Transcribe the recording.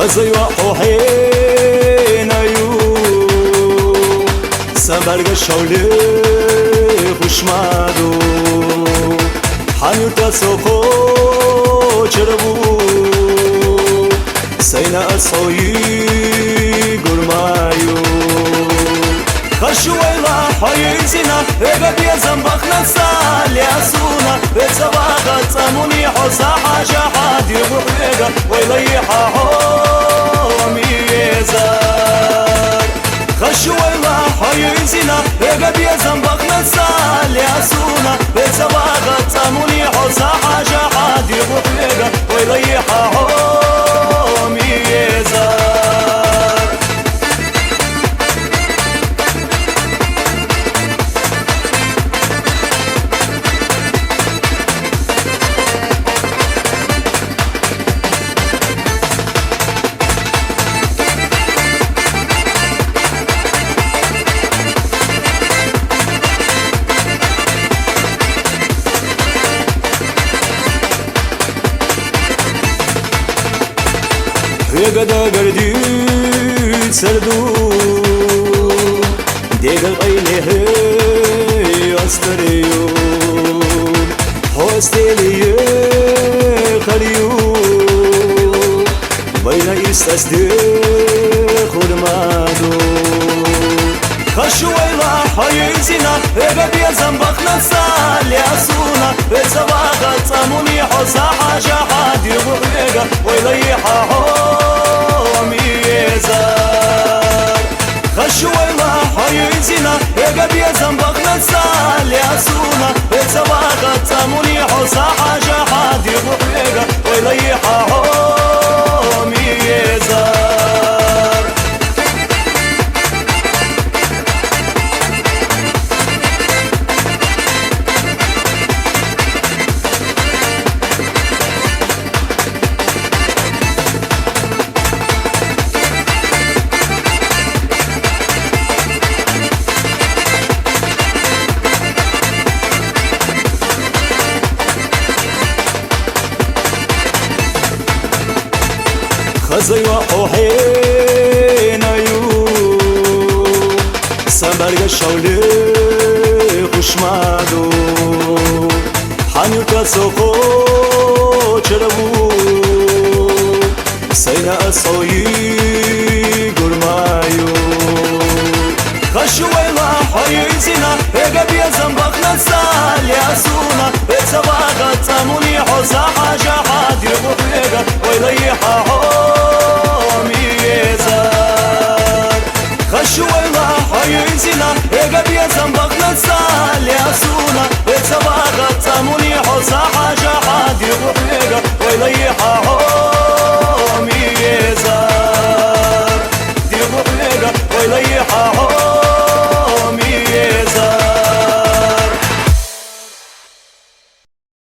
خزي وحوحين أيو سبرق الشولي خشمادو حانيو تسوخو چربو سينا أصوي قرمايو خشوي لا حيزنا إيقا بيزن بخنا لياسونا بيتسواغا تساموني حوصا حاجة حادي بحيقا ويليحا حومي يزار خشوي لا حيزنا إيقا بيزن بخنا لياسونا بيتسواغا تساموني حوصا حاجة حادي بحيقا ويليحا حومي يزار يقدا قردي سردو ديق القيله أستريو هوستيلي خريو بين يستسدي خرمادو خشوي لا حيزنا يقا بيزن بخنا لياسونا بيتسواغا تساموني حوصا حاجة حادي بحيقا ويليحا حومي يزار خشوي لا حيزنا يقا بيزن بخنا لياسونا بيتسواغا تساموني حوصا حاجة حادي بحيقا ويليحا حومي يزار خزي وحوحين أيو سبرق الشولي خشمادو حانيو تسوخو چربو سينا أصوي قرمايو خشوي لا حيزنا إيقا بيزن بخنا لياسونا بيتسواغا تساموني حوصا حاجة حادي بحيقا ويليحا حومي يزار خشوي لا حيزنا إيقا بيزن بخنا لياسونا بيتسواغا تساموني حوصا حاجة حادي بحيقا ويليحا